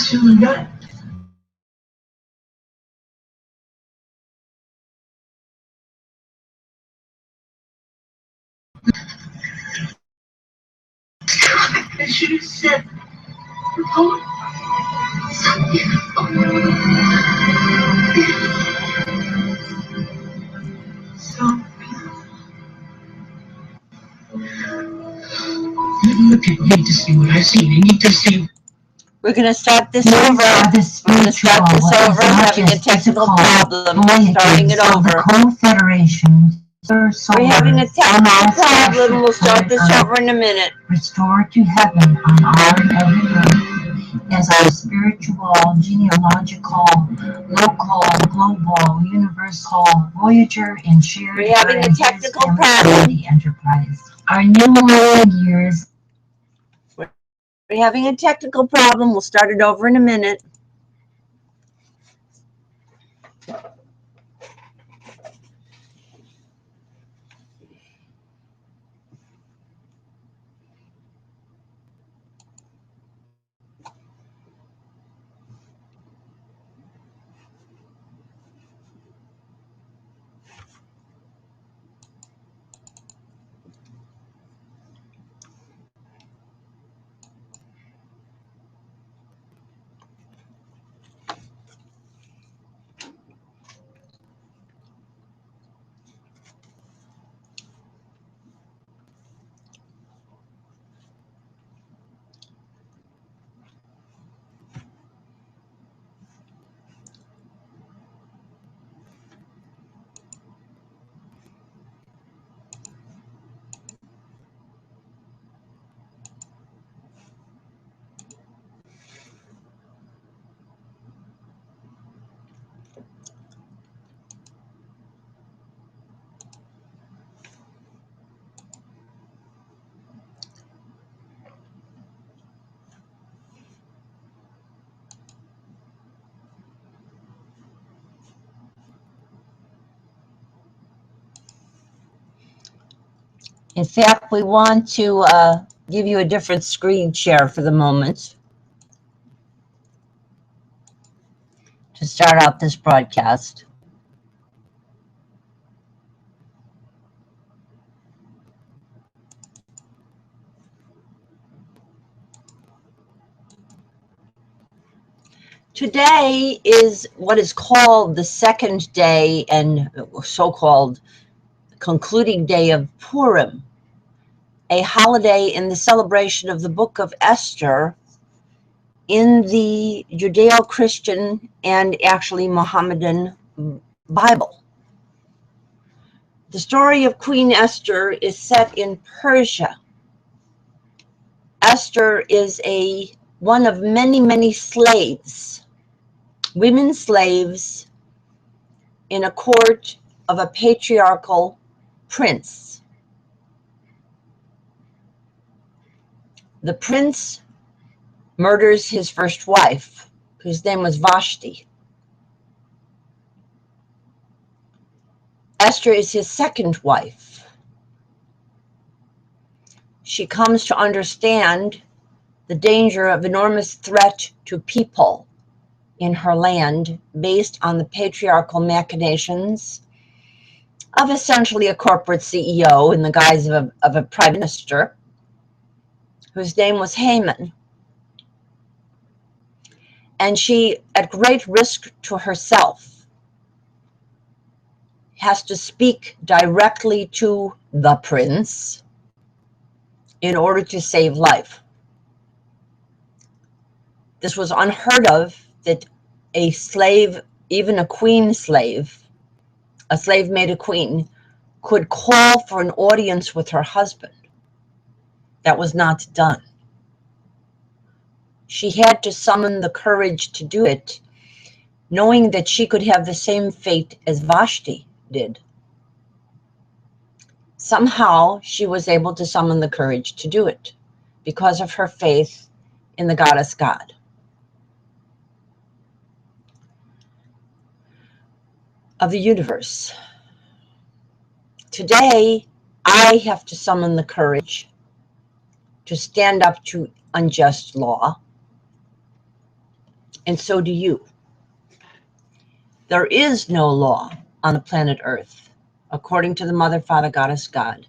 soon done. I should have said, oh, so beautiful. So beautiful. Look, you need to see what I see. You need to see. We're going to start this over. We're going to start this over. Having a technical problem. Starting it over. We're having a technical problem. We'll start this over in a minute. Restored to heaven on our every earth as our spiritual, genealogical, local, global, universal, voyager, and shared. We're having a technical problem. Enterprise. Our new years. We're having a technical problem. We'll start it over in a minute. In fact, we want to give you a different screen share for the moment to start out this broadcast. Today is what is called the second day and so-called concluding day of Purim, a holiday in the celebration of the book of Esther in the Judeo-Christian and actually Mohammedan Bible. The story of Queen Esther is set in Persia. Esther is one of many, many slaves, women slaves in a court of a patriarchal prince. The prince murders his first wife, whose name was Vashti. Esther is his second wife. She comes to understand the danger of enormous threat to people in her land based on the patriarchal machinations of essentially a corporate CEO in the guise of a prime minister whose name was Haman. And she, at great risk to herself, has to speak directly to the prince in order to save life. This was unheard of, that a slave, even a queen slave, a slave made a queen, could call for an audience with her husband. That was not done. She had to summon the courage to do it, knowing that she could have the same fate as Vashti did. Somehow she was able to summon the courage to do it because of her faith in the goddess God. Of the universe. Today, I have to summon the courage to stand up to unjust law, and so do you. There is no law on the planet Earth, according to the Mother, Father, Goddess, God,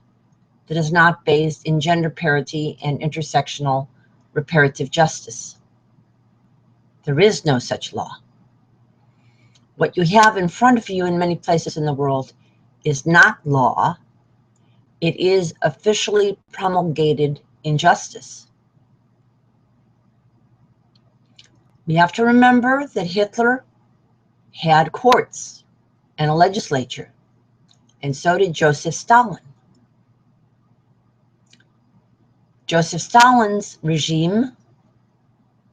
that is not based in gender parity and intersectional reparative justice. There is no such law. What you have in front of you in many places in the world is not law. It is officially promulgated injustice. We have to remember that Hitler had courts and a legislature, and so did Joseph Stalin. Joseph Stalin's regime,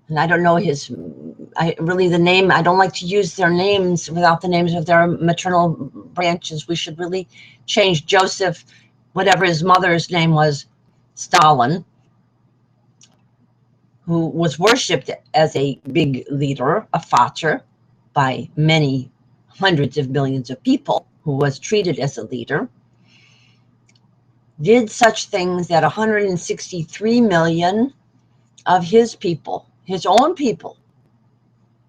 and I don't know the name, I don't like to use their names without the names of their maternal branches. We should really change Joseph, whatever his mother's name was, Stalin, who was worshipped as a big leader, a Vater, by many hundreds of millions of people, who was treated as a leader, did such things that 163 million of his people, his own people,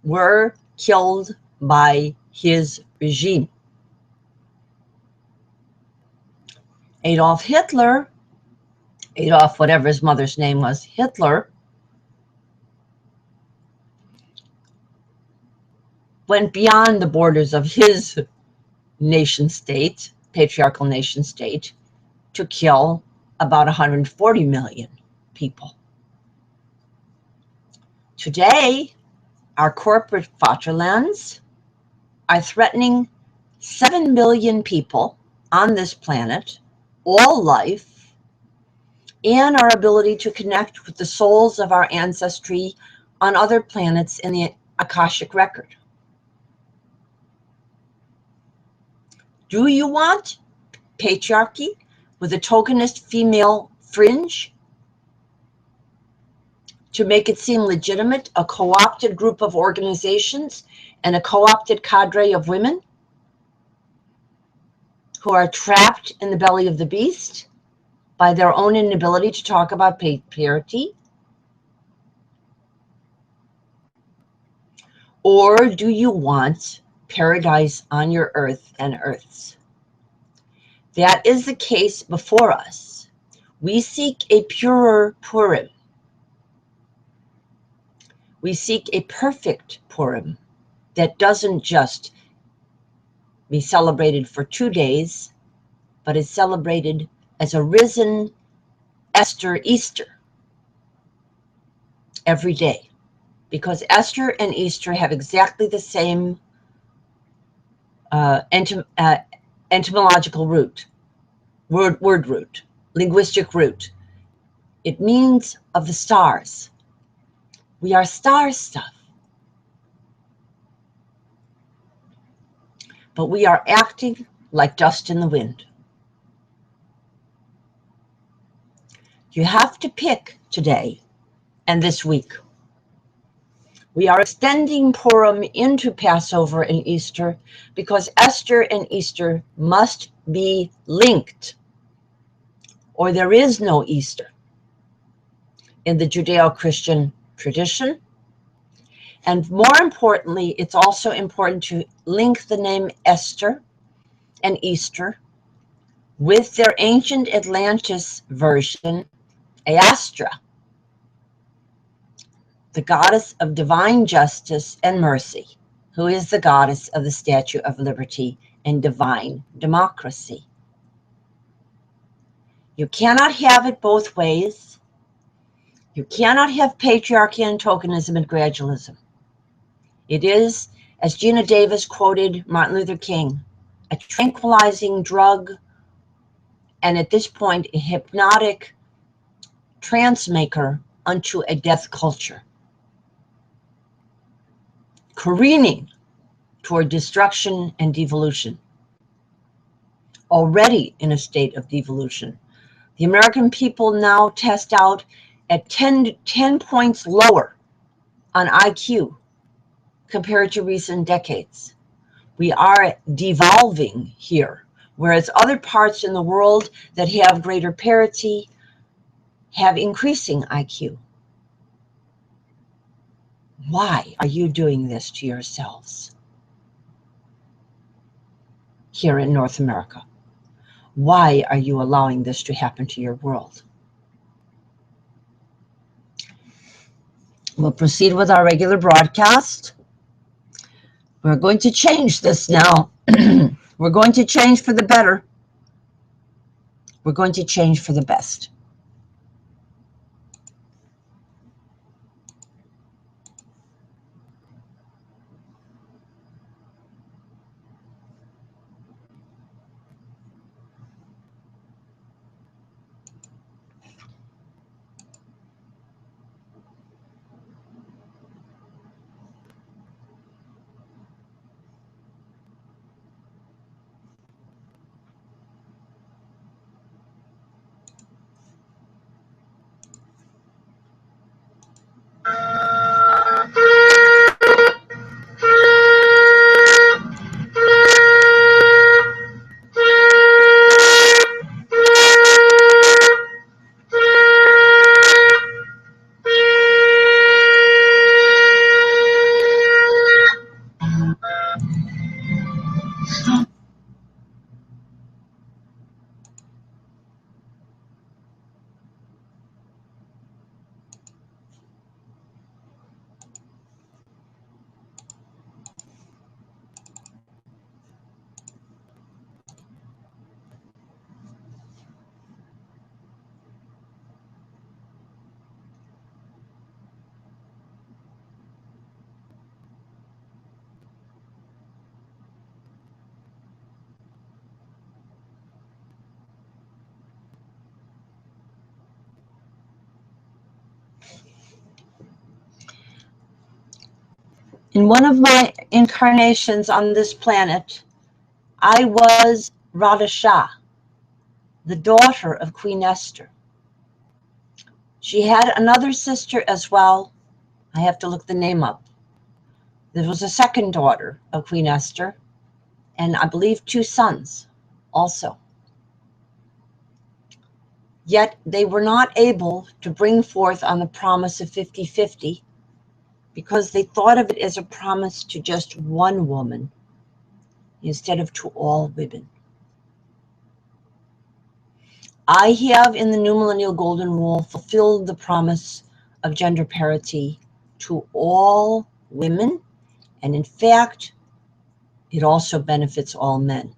were killed by his regime. Adolf Hitler, Adolf whatever his mother's name was, Hitler, went beyond the borders of his nation state, patriarchal nation state, to kill about 140 million people. Today, our corporate Vaterlands are threatening 7 billion people on this planet, all life, and our ability to connect with the souls of our ancestry on other planets in the Akashic record. Do you want patriarchy with a tokenist female fringe to make it seem legitimate, a co-opted group of organizations and a co-opted cadre of women who are trapped in the belly of the beast by their own inability to talk about patriarchy? Or do you want paradise on your earth and earths? That is the case before us. We seek a purer Purim. We seek a perfect Purim that doesn't just be celebrated for 2 days, but is celebrated as a risen Esther Easter every day. Because Esther and Easter have exactly the same etymological root, word root, linguistic root. It means of the stars. We are star stuff. But we are acting like dust in the wind. You have to pick today and this week. We are extending Purim into Passover and Easter because Esther and Easter must be linked, or there is no Easter in the Judeo-Christian tradition. And more importantly, it's also important to link the name Esther and Easter with their ancient Atlantis version, Astra, the goddess of divine justice and mercy, who is the goddess of the Statue of Liberty and divine democracy. You cannot have it both ways. You cannot have patriarchy and tokenism and gradualism. It is, as Gina Davis quoted Martin Luther King, a tranquilizing drug, and at this point, a hypnotic trance maker unto a death culture, careening toward destruction and devolution, already in a state of devolution. The American people now test out at 10 points lower on IQ compared to recent decades. We are devolving here, whereas other parts in the world that have greater parity have increasing IQ. Why are you doing this to yourselves here in North America? Why are you allowing this to happen to your world? We'll proceed with our regular broadcast. We're going to change this now. We're going to change for the better. We're going to change for the best. In one of my incarnations on this planet, I was Radha, the daughter of Queen Esther. She had another sister as well. I have to look the name up. There was a second daughter of Queen Esther, and I believe 2 sons also. Yet they were not able to bring forth on the promise of 50-50 because they thought of it as a promise to just one woman instead of to all women. I have, in the New Millennial Golden Rule, fulfilled the promise of gender parity to all women, and in fact, it also benefits all men.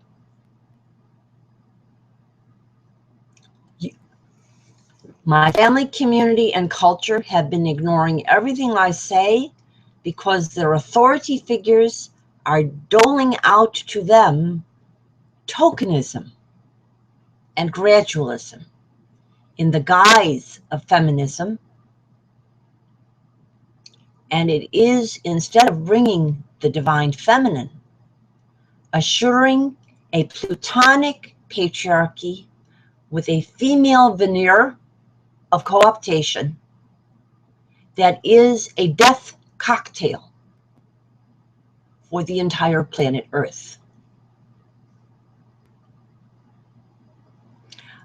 My family, community, and culture have been ignoring everything I say because their authority figures are doling out to them tokenism and gradualism in the guise of feminism. And it is, instead of bringing the divine feminine, assuring a plutonic patriarchy with a female veneer of co-optation that is a death cocktail for the entire planet Earth.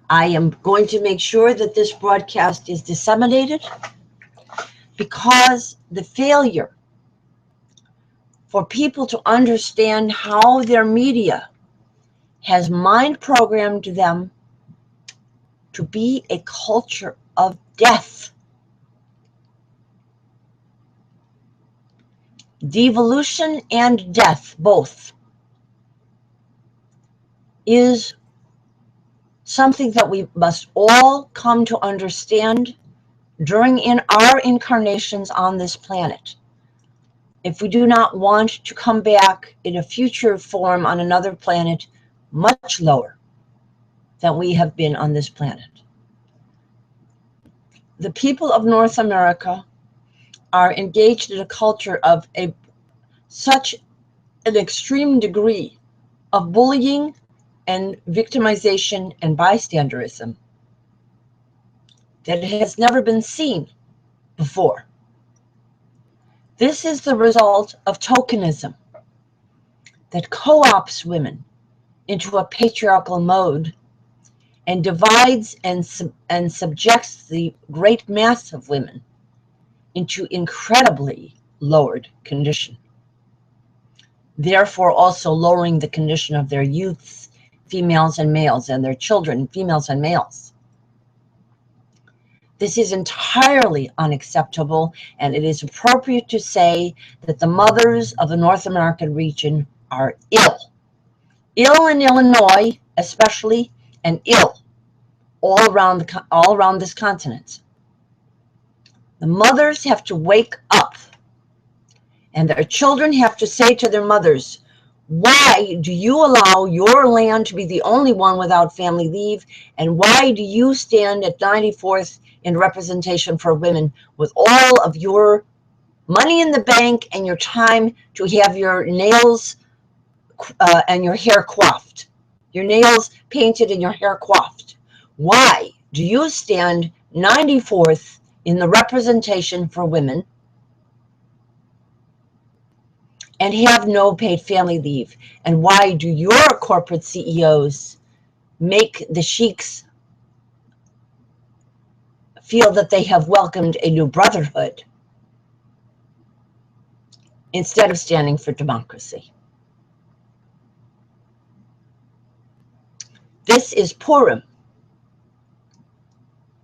I am going to make sure that this broadcast is disseminated because the failure for people to understand how their media has mind programmed them to be a culture of death, devolution and death both, is something that we must all come to understand during our incarnations on this planet. If we do not want to come back in a future form on another planet much lower than we have been on this planet. The people of North America are engaged in a culture of such an extreme degree of bullying and victimization and bystanderism that has never been seen before. This is the result of tokenism that co-opts women into a patriarchal mode and divides and subjects the great mass of women into incredibly lowered condition, therefore also lowering the condition of their youths, females and males, and their children, females and males. This is entirely unacceptable, and it is appropriate to say that the mothers of the North American region are ill. Ill in Illinois, especially, and ill all around this continent. The mothers have to wake up, and their children have to say to their mothers, why do you allow your land to be the only one without family leave? And why do you stand at 94th in representation for women with all of your money in the bank and your time to have your nails and your hair coiffed, your nails painted and your hair coiffed? Why do you stand 94th in the representation for women and have no paid family leave? And why do your corporate CEOs make the sheiks feel that they have welcomed a new brotherhood instead of standing for democracy? This is Purim.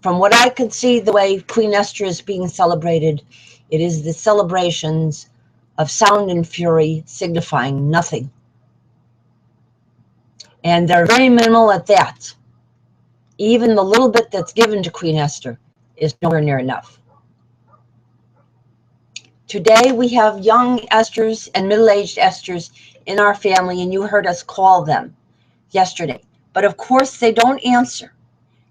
From what I can see, the way Queen Esther is being celebrated, it is the celebrations of sound and fury signifying nothing. And they're very minimal at that. Even the little bit that's given to Queen Esther is nowhere near enough. Today we have young Esthers and middle-aged Esthers in our family, and you heard us call them yesterday. But of course they don't answer,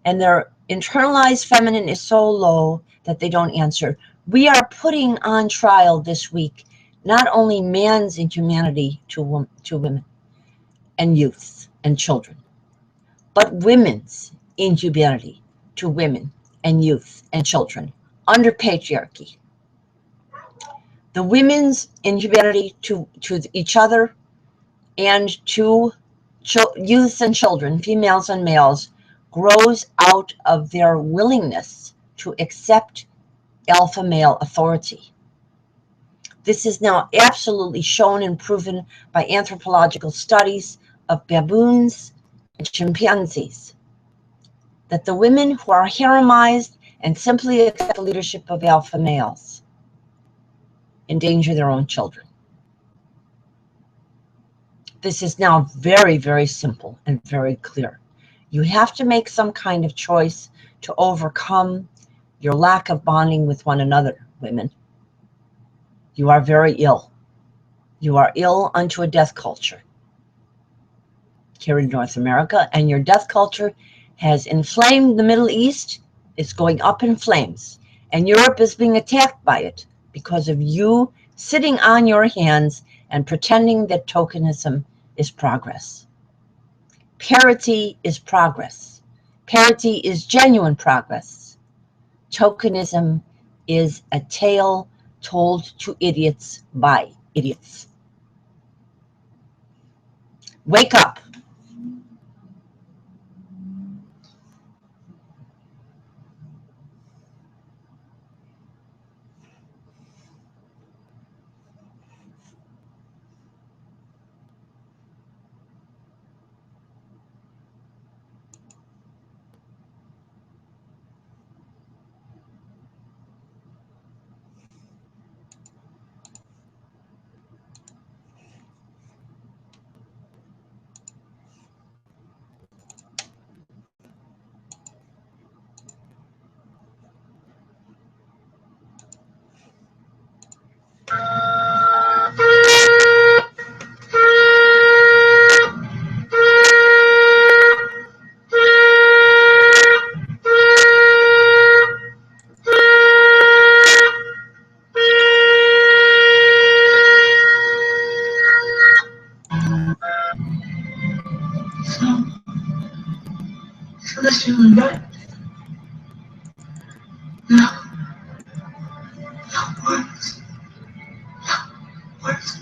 and their internalized feminine is so low that they don't answer. We are putting on trial this week not only man's inhumanity to women and youths and children, but women's inhumanity to women and youth and children under patriarchy. The women's inhumanity to each other and to youths and children, females and males, grows out of their willingness to accept alpha male authority. This is now absolutely shown and proven by anthropological studies of baboons and chimpanzees, that the women who are haremized and simply accept the leadership of alpha males endanger their own children. This is now very, very simple and very clear. You have to make some kind of choice to overcome your lack of bonding with one another, women. You are very ill. You are ill unto a death culture here in North America, and your death culture has inflamed the Middle East. It's going up in flames, and Europe is being attacked by it because of you sitting on your hands and pretending that tokenism is progress. Parity is progress. Parity is genuine progress. Tokenism is a tale told to idiots by idiots. Wake up. So that's really right. No. Words. Words.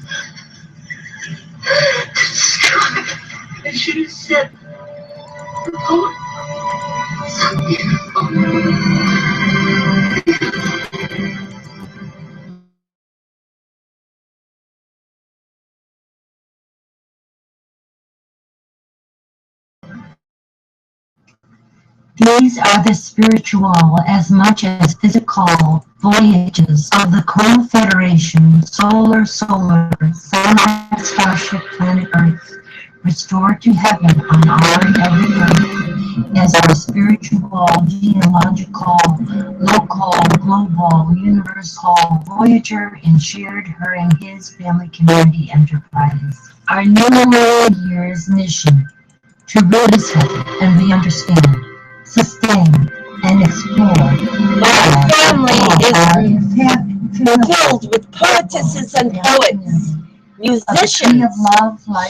I should have said, oh, so beautiful. These are the spiritual as much as physical voyages of the Confederation, solar, sunlight, starship, planet Earth, restored to heaven on our and every earth as our spiritual, genealogical, local, global, universal, voyager, and shared her and his family community enterprise. Our new year's mission to reset and re-understand, sustain, and explore. My family is filled with poetesses and poets, musicians,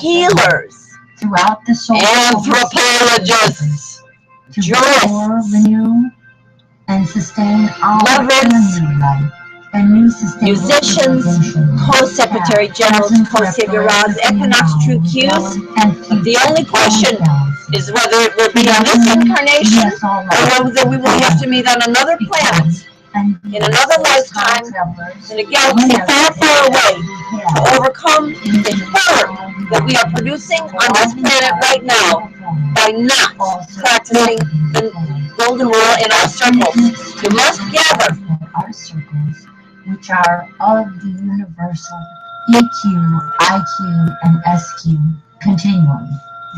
healers, throughout the soul, anthropologists, to jurists, renew and sustain our lovers, family life, and new sustainable musicians, civilization. co-secretary generals, co-saviors, equinox true cues. The only question is whether it will be in this incarnation or whether we will have to meet on another planet, in another lifetime, in a galaxy far, far away, to overcome the horror that we are producing on this planet right now by not practicing the golden rule in our circles. You must gather. Our circles, which are of the universal EQ, IQ, and SQ continuum.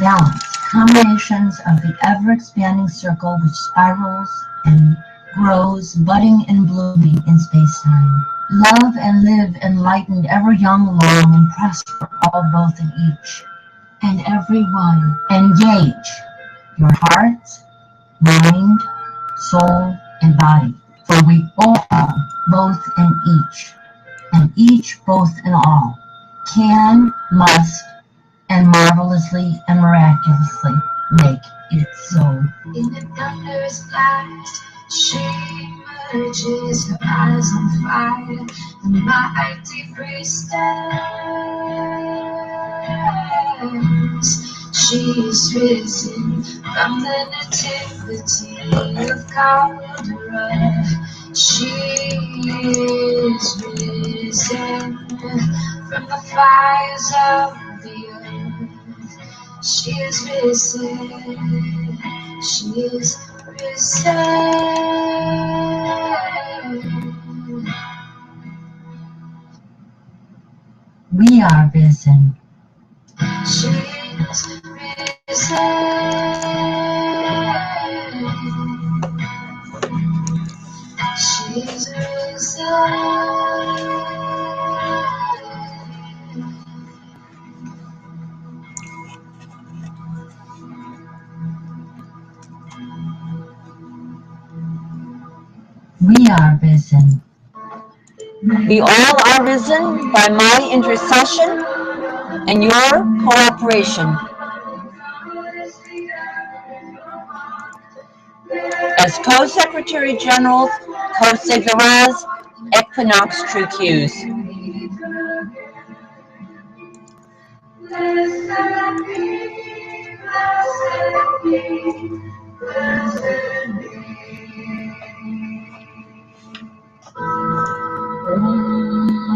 Balance, combinations of the ever-expanding circle which spirals and grows, budding and blooming in space-time. Love and live enlightened, ever young, long, and prosper, all both in each and every one. Engage your heart, mind, soul, and body, for we all, both in each, and each both in all, can, must, and marvelously and miraculously make it so. In the thunderous blast, she emerges, her eyes on fire, the mighty priestess. She is risen from the nativity of Caldera. She is risen from the fires of the earth. She is risen. She is risen. We are risen. She is risen. She's risen. We are risen. We all are risen by my intercession and your cooperation. As Co-Secretary Generals, Co-Saviors, Equinox True Qs.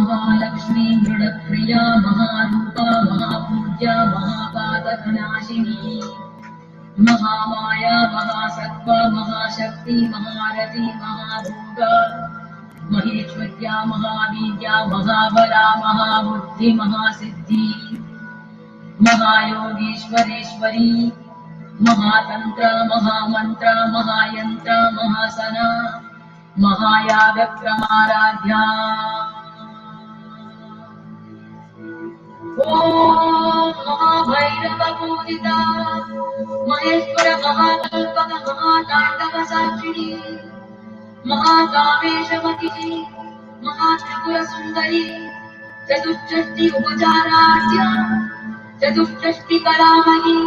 Mahalakshmi मृडप्रिया महारूपा महापूज्या महापातकनाशिनी Mahamaya महासत्त्वा महाशक्ति महारथी महाभोगा महेश्वर्या महावीर्या महाबला महाबुद्धि महासिद्धि महायोगीश्वरेश्वरी महातंत्र महामंत्र महायंत्र महासना महायागक्रमाराध्या ओम महाभैरवपूजिता महेश्वर महाकल्पक महातांडव साक्षिणी महाकामेशमती महात्रिपुर सुंदरी चतुष्षष्टि उपचाराढ्या चतुष्षष्टि कलामयी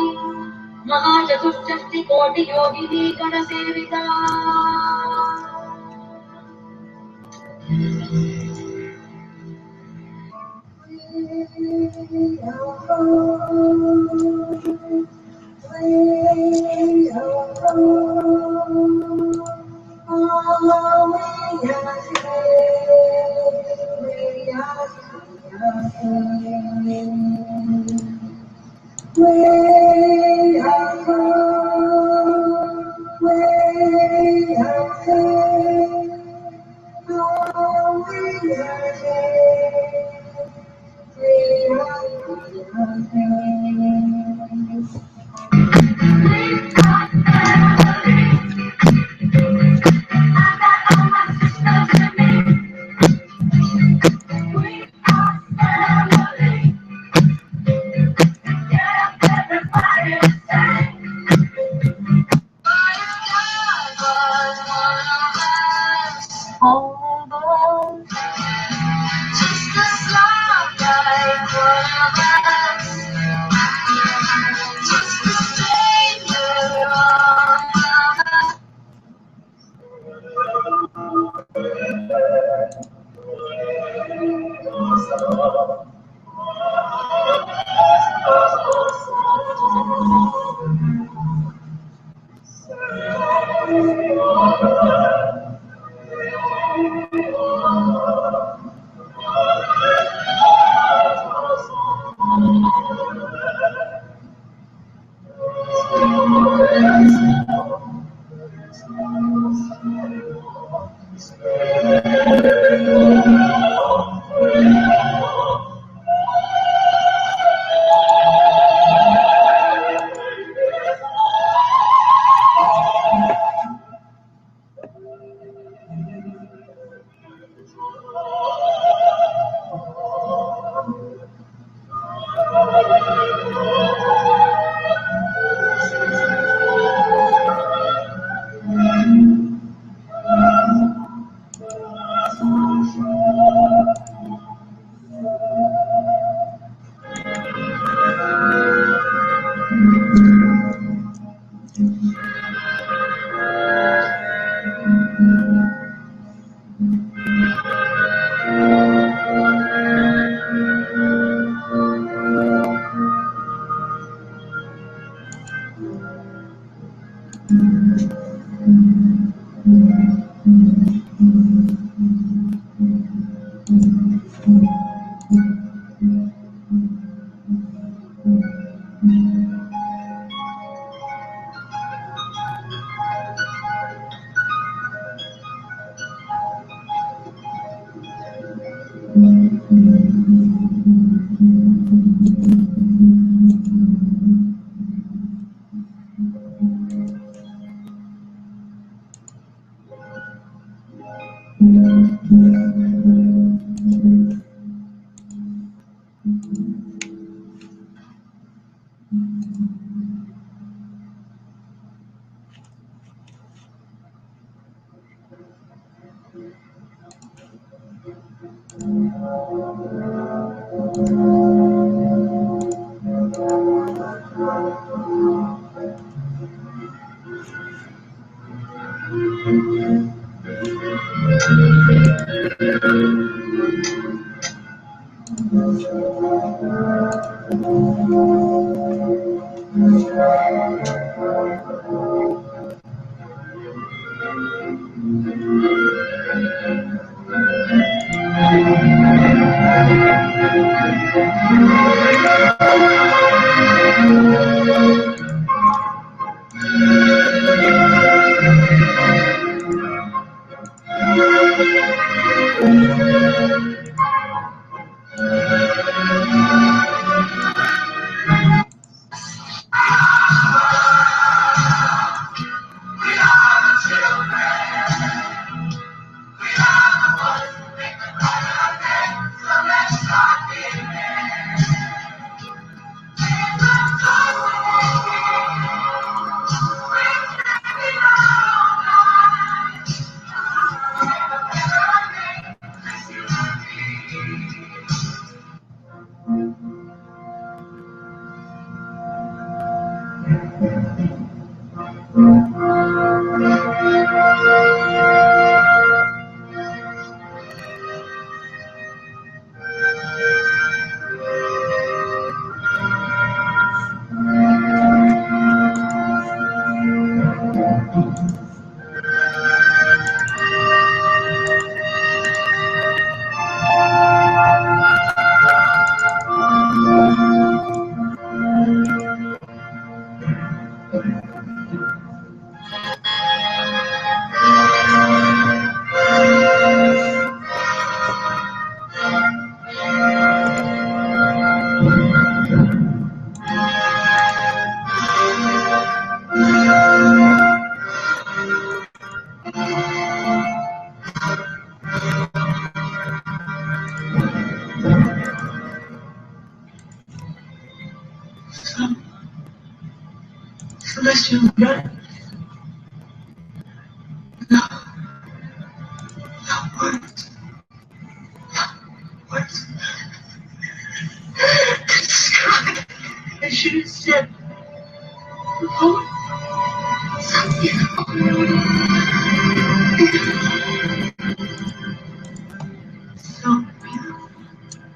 महाचतुष्षष्टि कोटि योगिनी गणसेविता We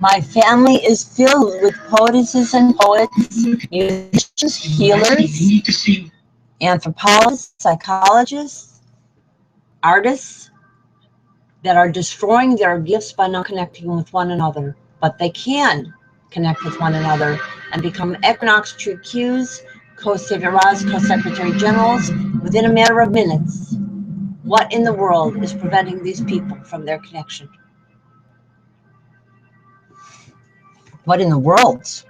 My family is filled with poetesses and poets, musicians, healers, anthropologists, psychologists, artists that are destroying their gifts by not connecting with one another. But they can connect with one another and become Equinox True Qs, co-saviors, co-secretary generals within a matter of minutes. What in the world is preventing these people from their connection? What in the world?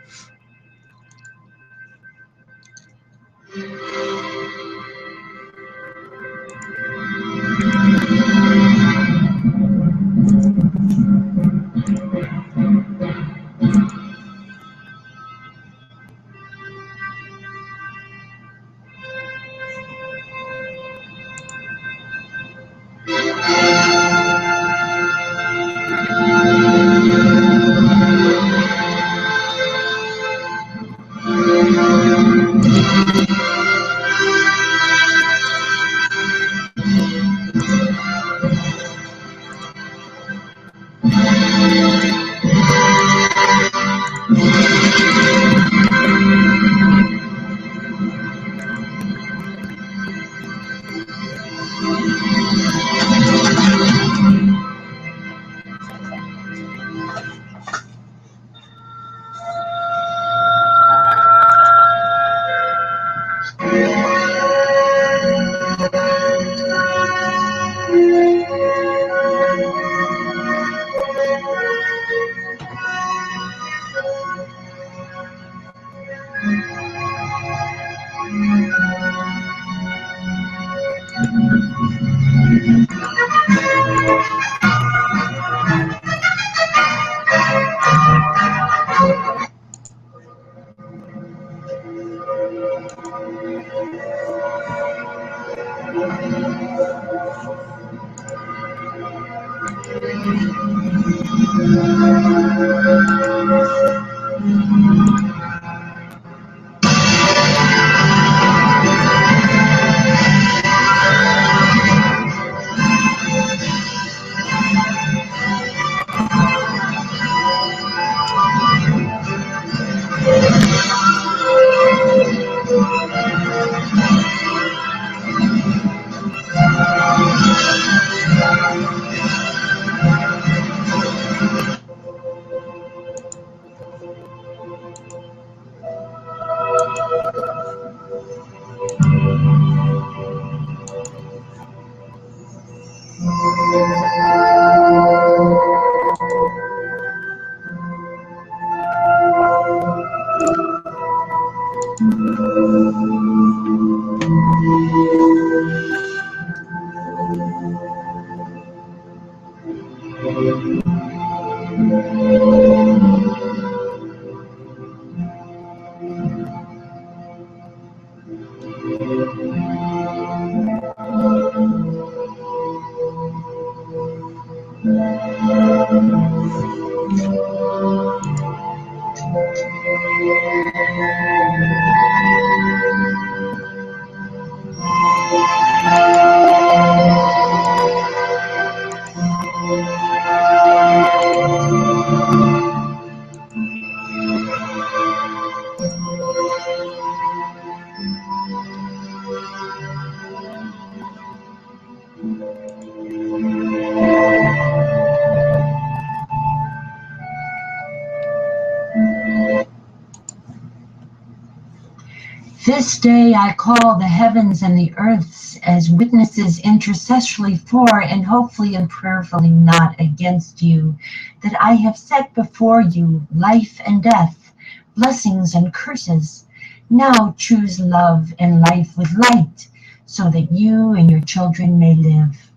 This day I call the heavens and the earths as witnesses intercessorily for and hopefully and prayerfully not against you, that I have set before you life and death, blessings and curses. Now choose love and life with light, so that you and your children may live.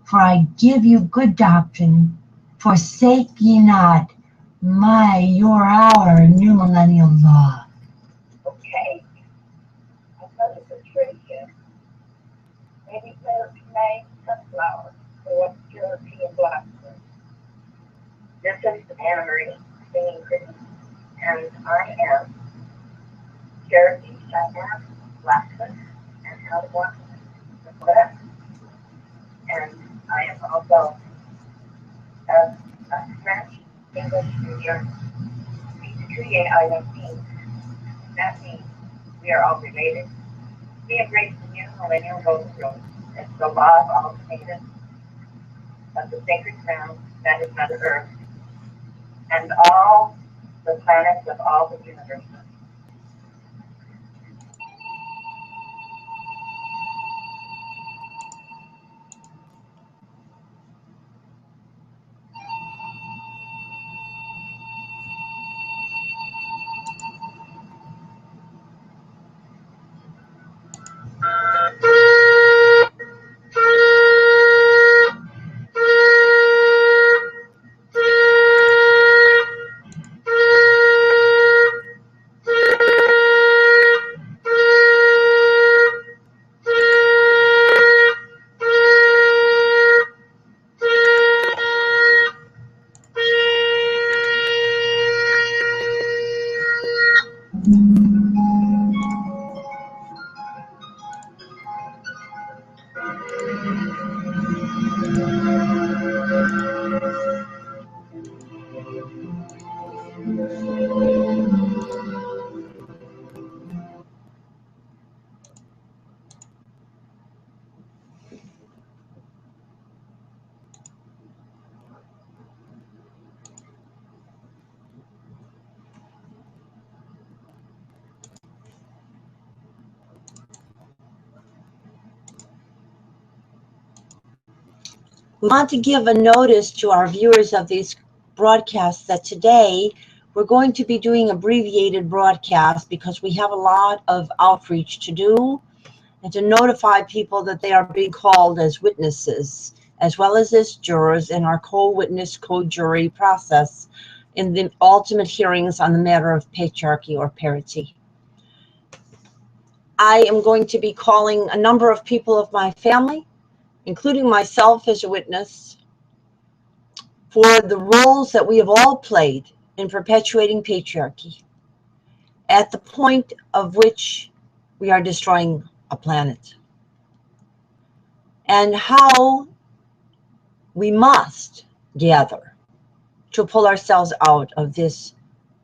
For I give you good doctrine, forsake ye not your, our new millennial law. Okay. I thought it was pretty good. Maybe May sunflowers for purity and blackbird. This is Anna Marie singing Christmas, and I am Charity China, Blackbird, and how to walk the breath. And I am also a French English teacher. To create INTERCESSORY. That means we are all related. We embrace the new millennial golden rule. It's the law of Alltimate, of the sacred ground that is Mother Earth, and all the planets of all the universes. We want to give a notice to our viewers of these broadcasts that today We're going to be doing abbreviated broadcasts because we have a lot of outreach to do and to notify people that they are being called as witnesses, as well as jurors in our co-witness, co-jury process in the ultimate hearings on the matter of patriarchy or parity. I am going to be calling a number of people of my family, including myself as a witness, for the roles that we have all played in perpetuating patriarchy at the point of which we are destroying a planet, and how we must gather to pull ourselves out of this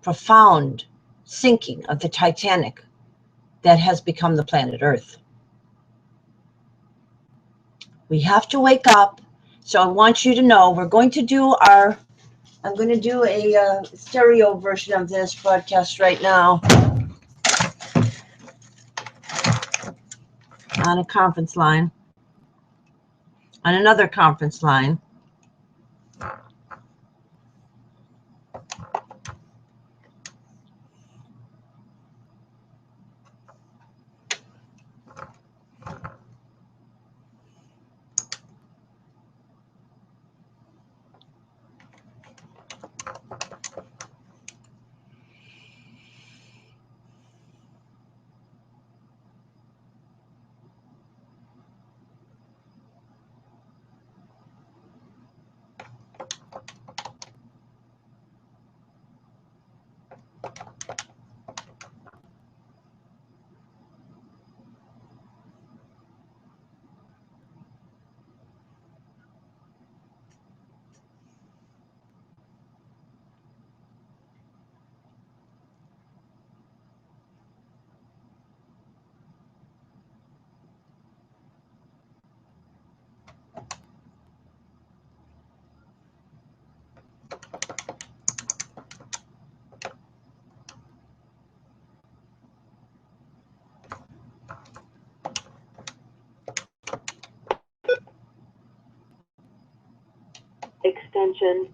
profound sinking of the Titanic that has become the planet Earth. We have to wake up. So I want you to know we're going to do I'm going to do a stereo version of this broadcast right now on a conference line, on another conference line. Extension.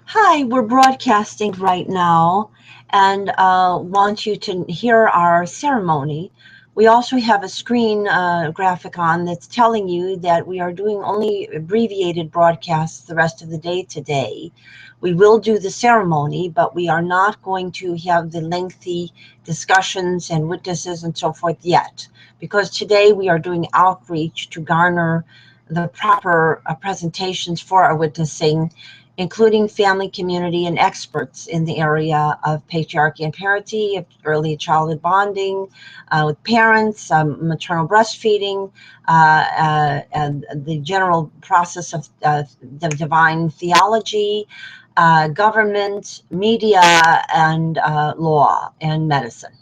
Hi, we're broadcasting right now and want you to hear our ceremony. We also have a screen graphic on that's telling you that we are doing only abbreviated broadcasts the rest of the day today. We will do the ceremony, but we are not going to have the lengthy discussions and witnesses and so forth yet, because today we are doing outreach to garner the proper presentations for our witnessing, including family, community, and experts in the area of patriarchy and parity, of early childhood bonding with parents, maternal breastfeeding, and the general process of the divine theology, government, media, and law and medicine.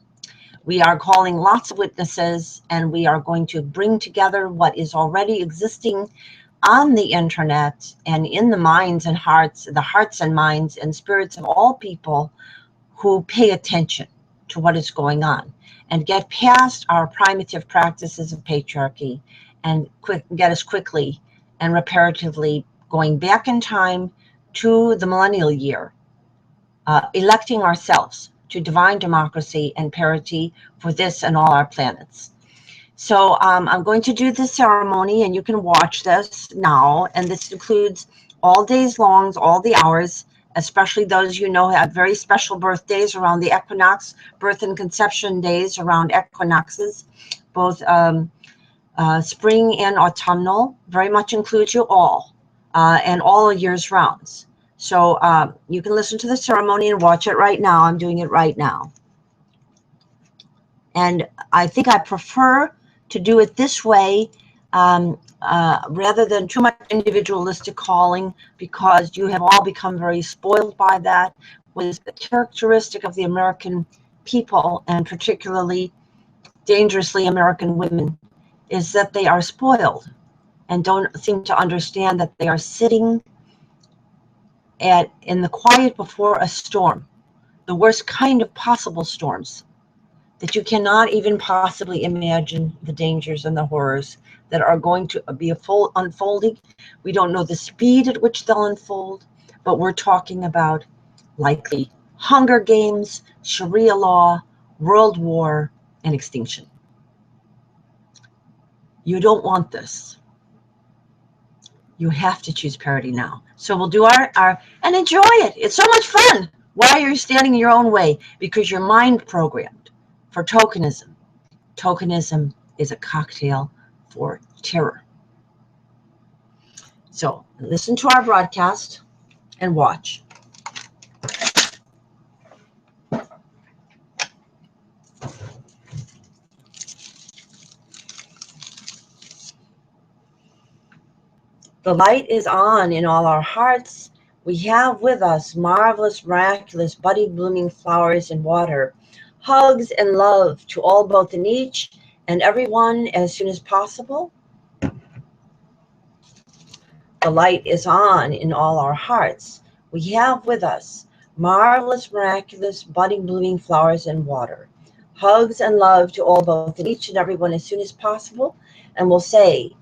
We are calling lots of witnesses, and we are going to bring together what is already existing on the internet and in the minds and hearts, the hearts and minds and spirits of all people who pay attention to what is going on, and get past our primitive practices of patriarchy and get us quickly and reparatively going back in time to the millennial year, electing ourselves to divine democracy and parity for this and all our planets. So I'm going to do the ceremony, and you can watch this now. And this includes all days long, all the hours, especially those you know have very special birthdays around the equinox, birth and conception days around equinoxes, both spring and autumnal. Very much includes you all, and all years rounds. So you can listen to the ceremony and watch it right now. I'm doing it right now. And I think I prefer to do it this way rather than too much individualistic calling, because you have all become very spoiled by that, was characteristic of the American people, and particularly dangerously American women, is that they are spoiled and don't seem to understand that they are sitting in the quiet before a storm, the worst kind of possible storms, that you cannot even possibly imagine the dangers and the horrors that are going to be unfolding. We don't know the speed at which they'll unfold, but we're talking about likely Hunger Games, Sharia law, world war, and extinction. You don't want this. You have to choose parity now. So we'll do our and enjoy it. It's so much fun. Why are you standing in your own way? Because you're mind programmed for tokenism. Tokenism is a cocktail for terror. So listen to our broadcast and watch. The light is on in all our hearts. We have with us marvelous, miraculous, budding, blooming flowers and water. Hugs and love to all, both in each and everyone, as soon as possible. The light is on in all our hearts. We have with us marvelous, miraculous, budding, blooming flowers and water. Hugs and love to all, both in each and everyone, as soon as possible. And we'll say,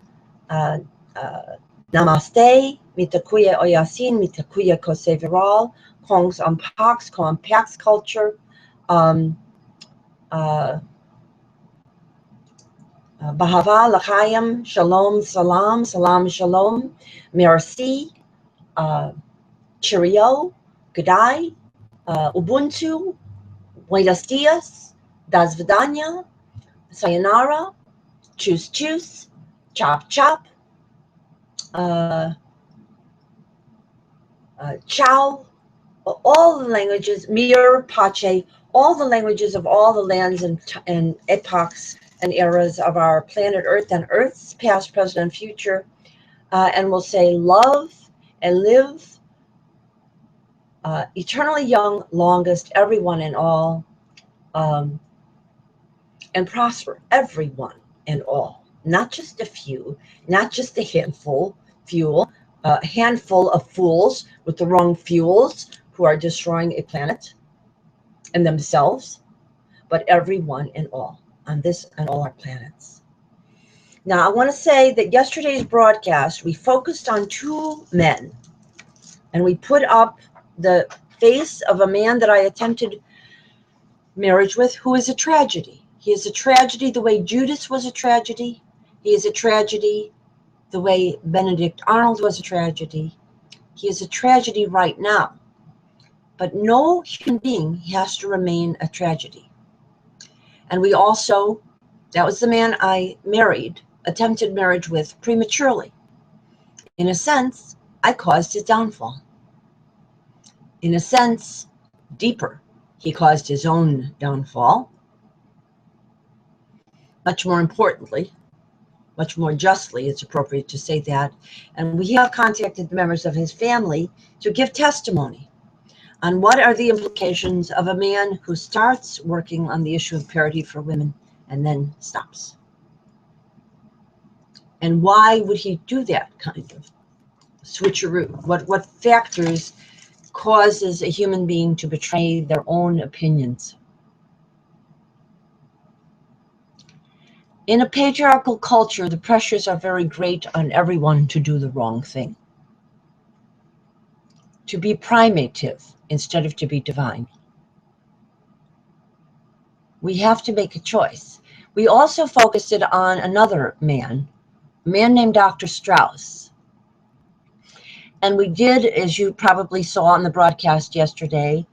Namaste, mitakuya oyasin, mitakuya kose viral, kongs unpax, ko unpax culture, bahava l'chaim, shalom, salam, salam, shalom, merci, cheerio, g'day, ubuntu, buenos dias, das vidanya, sayonara, chus chus, chop chop, ciao, all the languages, mir, pace, all the languages of all the lands and epochs and eras of our planet Earth and Earth's past, present, and future. And we'll say love and live eternally young, longest, everyone and all, and prosper, everyone and all, not just a few, not just a handful of fools with the wrong fuels who are destroying a planet and themselves, but everyone and all on this and all our planets. Now, I want to say that yesterday's broadcast, we focused on two men, and we put up the face of a man that I attempted marriage with, who is a tragedy. He is a tragedy the way Judas was a tragedy. He is a tragedy the way Benedict Arnold was a tragedy. He is a tragedy right now. But no human being has to remain a tragedy. And we also, that was the man I attempted marriage with prematurely. In a sense, I caused his downfall. In a sense, deeper, he caused his own downfall. Much more importantly, much more justly, it's appropriate to say that. And we have contacted the members of his family to give testimony on what are the implications of a man who starts working on the issue of parity for women and then stops. And why would he do that kind of switcheroo? What factors causes a human being to betray their own opinions? In a patriarchal culture, the pressures are very great on everyone to do the wrong thing, to be primative instead of to be divine. We have to make a choice. We also focused it on another man, a man named Dr. Strauss. And we did, as you probably saw on the broadcast yesterday,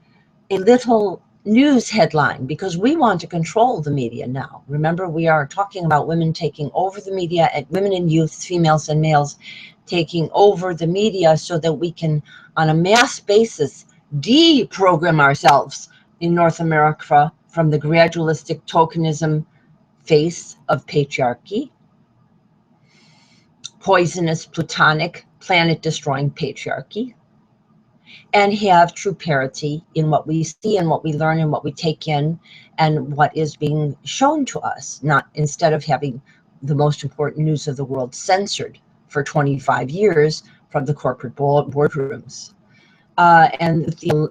a little news headline, because we want to control the media now. Remember, we are talking about women taking over the media, and women and youths, females and males, taking over the media so that we can, on a mass basis, deprogram ourselves in North America from the gradualistic tokenism face of patriarchy, poisonous, plutonic, planet-destroying patriarchy. and have true parity in what we see and what we learn and what we take in and what is being shown to us, not instead of having the most important news of the world censored for 25 years from the corporate boardrooms. And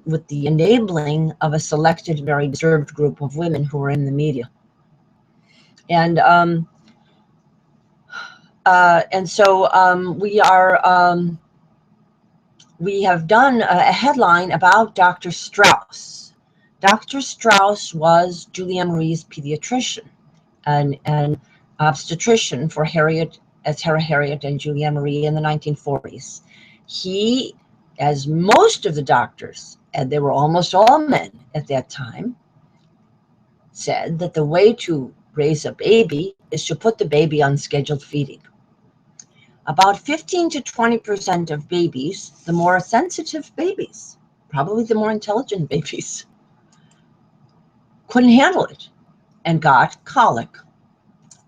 with the enabling of a selected, very reserved group of women who are in the media. And so we have done a headline about Dr. Strauss. Dr. Strauss was Julia Marie's pediatrician and an obstetrician for Harriet and Julia Marie in the 1940s. He, as most of the doctors, and they were almost all men at that time, said that the way to raise a baby is to put the baby on scheduled feeding. About 15 to 20% of babies, the more sensitive babies, probably the more intelligent babies, couldn't handle it and got colic.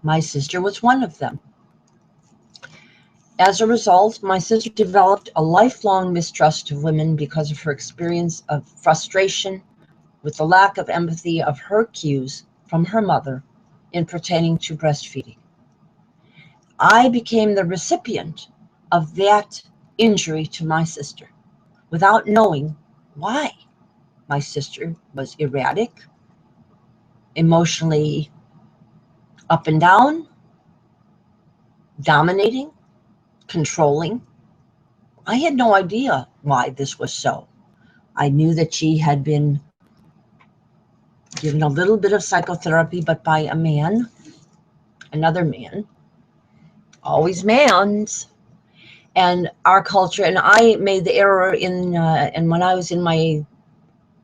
My sister was one of them. As a result, my sister developed a lifelong mistrust of women because of her experience of frustration with the lack of empathy of her cues from her mother in pertaining to breastfeeding. I became the recipient of that injury to my sister without knowing why. My sister was erratic, emotionally up and down, dominating, controlling. I had no idea why this was so. I knew that she had been given a little bit of psychotherapy, but by a man, another man, always mans. And our culture, and I made the error and when I was in my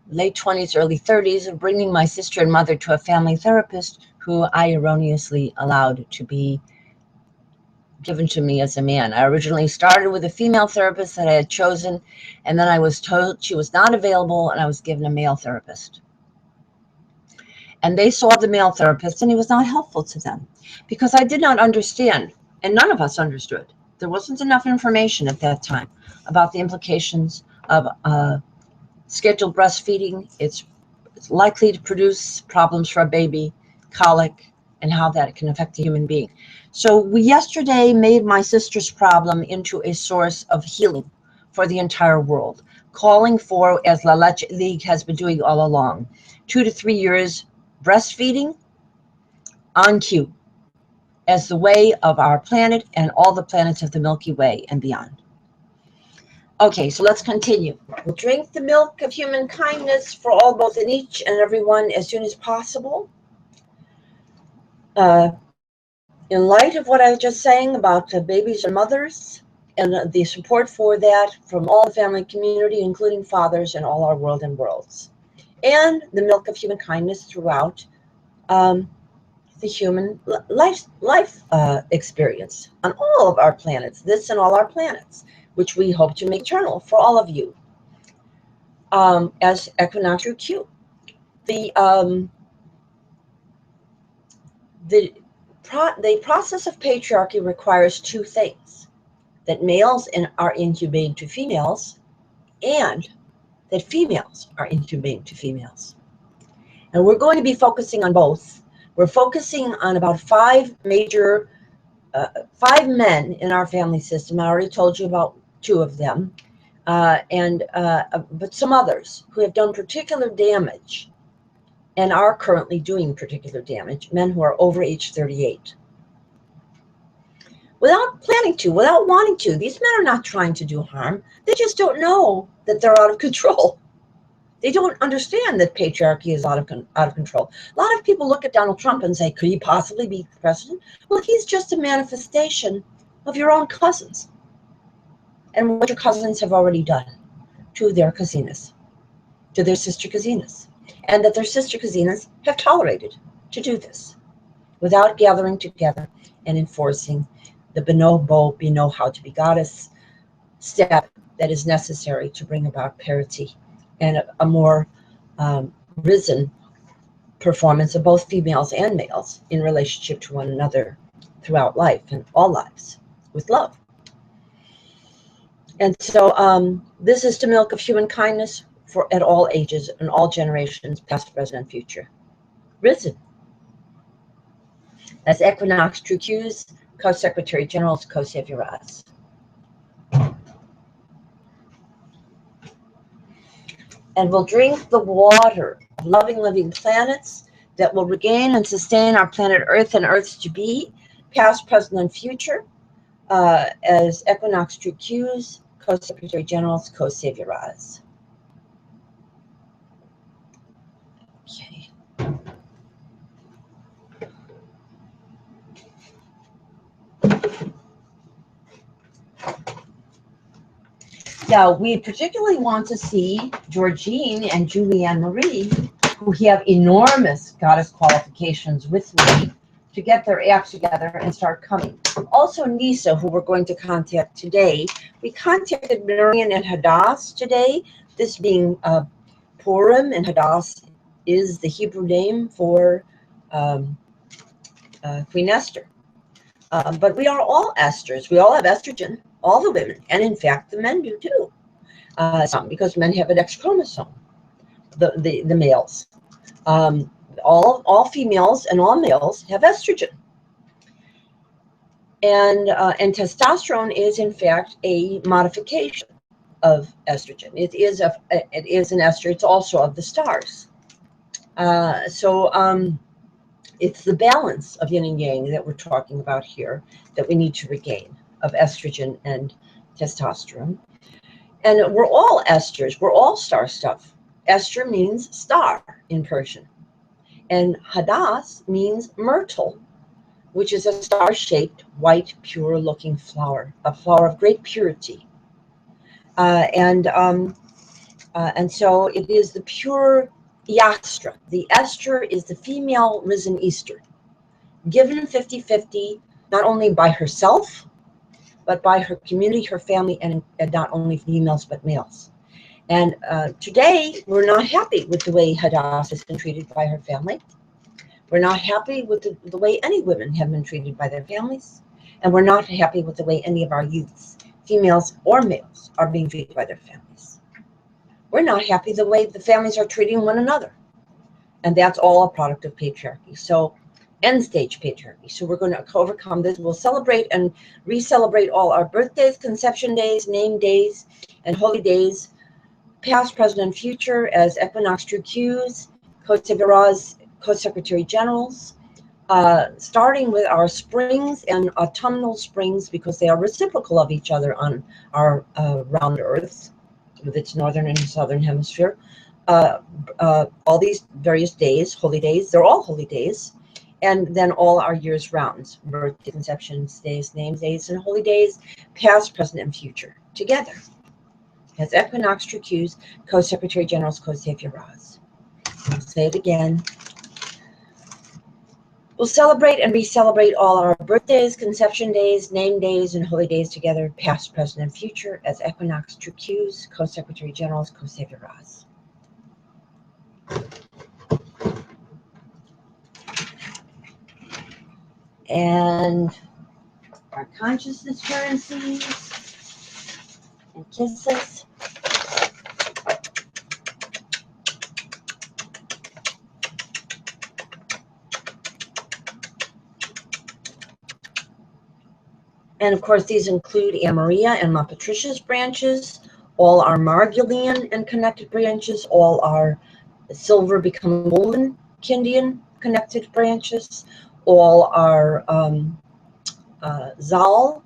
late 20s, early 30s, of bringing my sister and mother to a family therapist who I erroneously allowed to be given to me as a man. I originally started with a female therapist that I had chosen, and then I was told she was not available, and I was given a male therapist. And they saw the male therapist, and he was not helpful to them because I did not understand, and none of us understood. There wasn't enough information at that time about the implications of scheduled breastfeeding. It's likely to produce problems for a baby, colic, and how that can affect a human being. So we yesterday made my sister's problem into a source of healing for the entire world, calling for, as La Leche League has been doing all along, 2 to 3 years breastfeeding on cue as the way of our planet and all the planets of the Milky Way and beyond. Okay, so let's continue. We'll drink the milk of human kindness for all, both in each and every one, as soon as possible. In light of what I was just saying about babies and mothers and the support for that from all the family community, including fathers in all our world and worlds, and the milk of human kindness throughout the human life experience on all of our planets, this and all our planets, which we hope to make eternal for all of you as equinoctial Q. The process of patriarchy requires two things: that males are inhumane to females, and that females are inhumane to females. And we're going to be focusing on both. We're focusing on about 5 major, 5 men in our family system. I already told you about 2 of them, but some others who have done particular damage and are currently doing particular damage, men who are over age 38. Without planning to, without wanting to. These men are not trying to do harm. They just don't know that they're out of control. They don't understand that patriarchy is out of control. A lot of people look at Donald Trump and say, could he possibly be president? Well, he's just a manifestation of your own cousins and what your cousins have already done to their casinas, to their sister casinas, and that their sister casinas have tolerated to do this without gathering together and enforcing the Bino how to be goddess step that is necessary to bring about parity and a more risen performance of both females and males in relationship to one another throughout life and all lives with love. And so this is the milk of human kindness for at all ages and all generations, past, present, and future. Risen. That's Equinox True Q's, Co-Secretary General's Co-SZTARRISZE. And we'll drink the water of loving, living planets that will regain and sustain our planet Earth and Earth's to be, past, present, and future, as Equinox True Q's, Co-Secretary General's Co-SZTARRIZE. Okay. Now, we particularly want to see Georgine and Julianne Marie, who have enormous goddess qualifications with me, to get their act together and start coming. Also, Nisa, who we're going to contact today. We contacted Marian and Hadass today, this being Purim, and Hadass is the Hebrew name for Queen Esther. But we are all Esthers. We all have estrogen, all the women, and in fact, the men do too. Some, because men have an X chromosome, the males. All females and all males have estrogen. And testosterone is in fact a modification of estrogen. It is an ester. It's also of the stars. It's the balance of yin and yang that we're talking about here that we need to regain, of estrogen and testosterone. And we're all esters. We're all star stuff. Esther means star in Persian. And Hadass means myrtle, which is a star-shaped, white, pure-looking flower, a flower of great purity. And so it is the pure Yastra. The Esther is the female risen Easter, given 50-50, not only by herself, but by her community, her family, and not only females, but males. And today, we're not happy with the way Hadass has been treated by her family. We're not happy with the way any women have been treated by their families. And we're not happy with the way any of our youths, females or males, are being treated by their families. We're not happy the way the families are treating one another. And that's all a product of patriarchy. So, end stage patriarchy. So we're going to overcome this. We'll celebrate and re-celebrate all our birthdays, conception days, name days, and holy days, past, present, and future, as Equinox True Q's, Co-SZTARRIZE, Co-Secretary Generals, starting with our springs and autumnal springs, because they are reciprocal of each other on our round Earth, with its northern and southern hemisphere. All these various days, holy days, they're all holy days, and then all our years rounds, birthday, conceptions, days, names, days, and holy days, past, present, and future, together. As Equinox True Q's, Co-Secretary General's Co-SZTARRIZE. I'll say it again. We'll celebrate and re-celebrate all our birthdays, conception days, name days, and holy days together, past, present, and future, as Equinox True Q's, Co-Secretary General's Co-SZTARRIZE. And our consciousness currencies and kisses. And of course, these include Amaria and Ma Patricia's branches, all our Margulian and connected branches, all our silver becoming golden Kindian connected branches, all our Zal,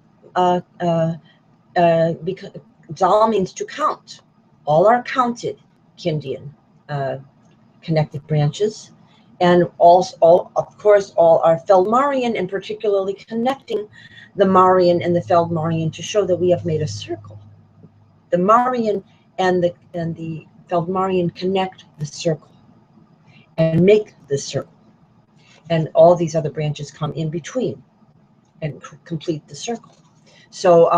Zal means to count, all our counted Kindian connected branches, and also, of course, all our Feldmarian, and particularly connecting the Marian and the Feldmarian to show that we have made a circle. The Marian and the Feldmarian connect the circle and make the circle. And all these other branches come in between and complete the circle. So,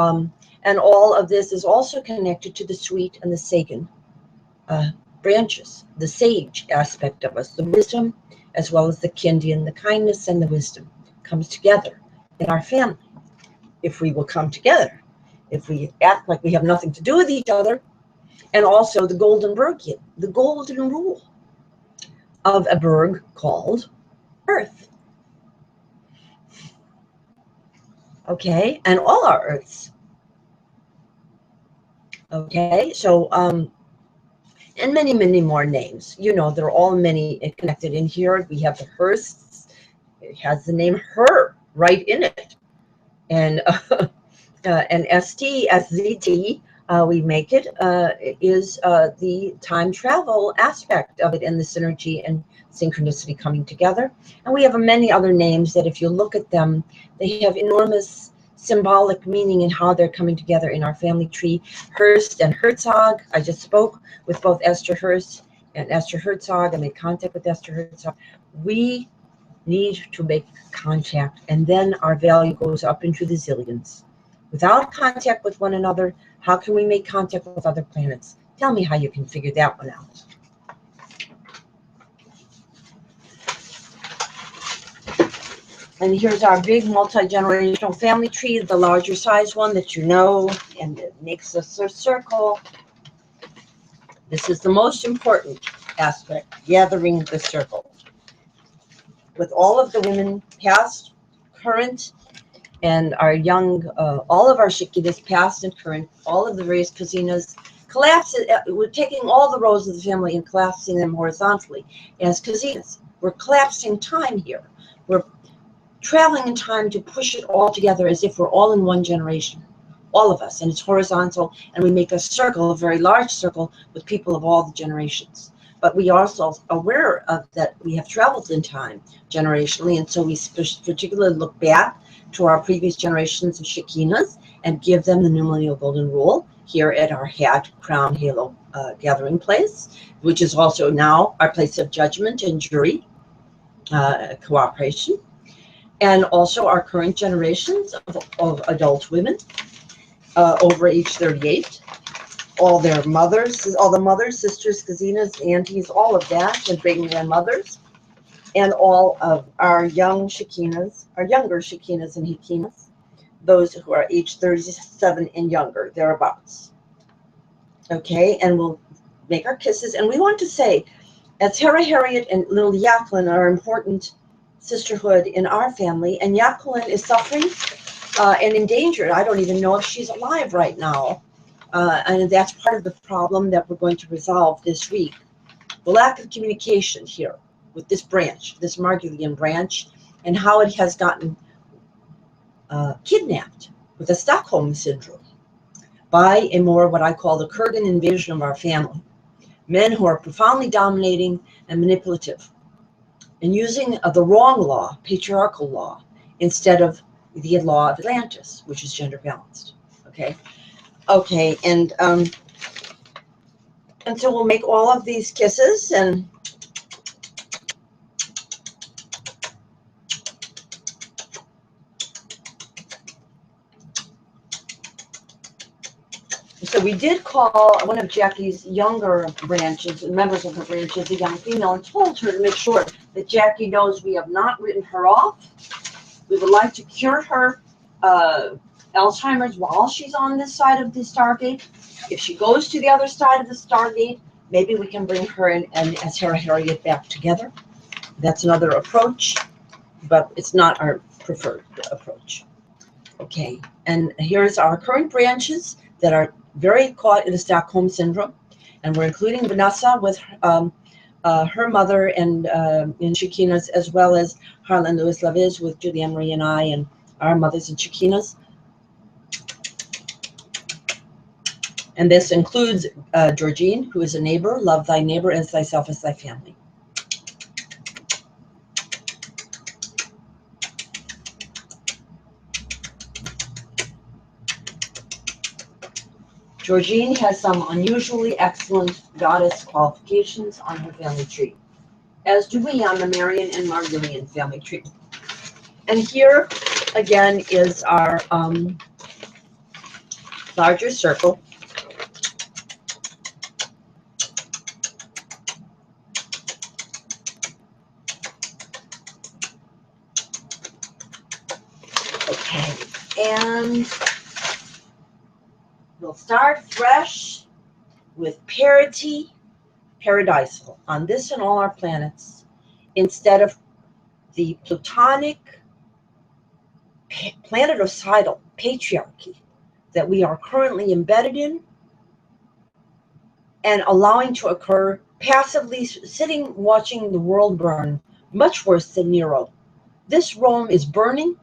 and all of this is also connected to the sweet and the Sagan branches, the sage aspect of us, the wisdom, as well as the Kindian, the kindness and the wisdom comes together in our family. If we will come together, if we act like we have nothing to do with each other, and also the golden berg, the golden rule of a berg called Earth. Okay, and all our Earths. Okay, so and many, many more names. You know, they're all many connected in here. We have the Hearingsz. It has the name her right in it. And ST, SZT, we make it, is the time travel aspect of it, and the synergy and synchronicity coming together. And we have many other names that if you look at them, they have enormous symbolic meaning in how they're coming together in our family tree. Hearingsz and Herzog. I just spoke with both Esther Hearingsz and Esther Herzog. I made contact with Esther Herzog. We need to make contact, and then our value goes up into the zillions. Without contact with one another, how can we make contact with other planets? Tell me how you can figure that one out. And here's our big multi-generational family tree, the larger size one that you know, and it makes us a circle. This is the most important aspect, gathering the circle. With all of the women past, current, and our young, all of our Shikinas past and current, all of the various Kazinas, we're taking all the rows of the family and collapsing them horizontally as Kazinas. We're collapsing time here. We're traveling in time to push it all together as if we're all in one generation, all of us, and it's horizontal, and we make a circle, a very large circle, with people of all the generations. But we are also aware of that we have traveled in time generationally, and so we particularly look back to our previous generations of Shekinas and give them the new millennial golden rule here at our hat, crown, halo gathering place, which is also now our place of judgment and jury cooperation. And also our current generations of adult women over age 38, all their mothers, all the mothers, sisters, Kazinas, aunties, all of that, and great grandmothers, and all of our young Shekinas, our younger Shekinas and Hekinas, those who are age 37 and younger, thereabouts. Okay, and we'll make our kisses. And we want to say, as Hera Harriet and little Jacqueline are important sisterhood in our family, and Jacqueline is suffering and endangered. I don't even know if she's alive right now. And that's part of the problem that we're going to resolve this week. The lack of communication here with this branch, this Margulian branch, and how it has gotten kidnapped with the Stockholm syndrome by a more what I call the Kurgan invasion of our family. Men who are profoundly dominating and manipulative, and using the wrong law, patriarchal law, instead of the law of Atlantis, which is gender balanced. Okay, okay, and so we'll make all of these kisses, and so we did call one of Jackie's younger branches, members of her branches, a young female, and told her to make sure that Jackie knows we have not written her off. We would like to cure her Alzheimer's while she's on this side of the Stargate. If she goes to the other side of the Stargate, maybe we can bring her and as Hera Harriet back together. That's another approach, but it's not our preferred approach. Okay, and here's our current branches that are very caught in the Stockholm syndrome, and we're including Vanessa with her mother and in Shekinas, as well as Harlan Lewis Laviz with Julianne Marie and I, and our mothers and Shekinas. And this includes Georgine, who is a neighbor. Love thy neighbor as thyself as thy family. Georgine has some unusually excellent goddess qualifications on her family tree, as do we on the Marian and Margulian family tree. And here, again, is our larger circle. Okay, and will start fresh with parity, paradisal, on this and all our planets, instead of the plutonic, planeticidal patriarchy that we are currently embedded in and allowing to occur, passively sitting watching the world burn, much worse than Nero. This Rome is burning,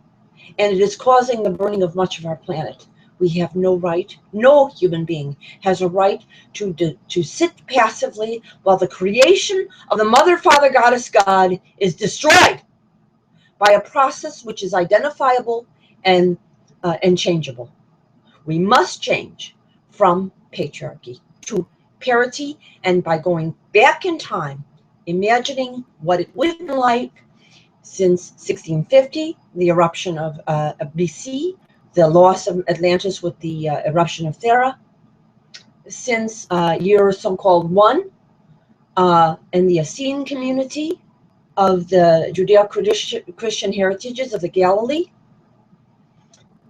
and it is causing the burning of much of our planet. We have no right, no human being has a right to sit passively while the creation of the Mother, Father, Goddess, God is destroyed by a process which is identifiable and changeable. We must change from patriarchy to parity, and by going back in time, imagining what it would have been like since 1650, the eruption of BC, the loss of Atlantis with the eruption of Thera, since year so-called 1, in the Essene community of the Judeo-Christian heritages of the Galilee,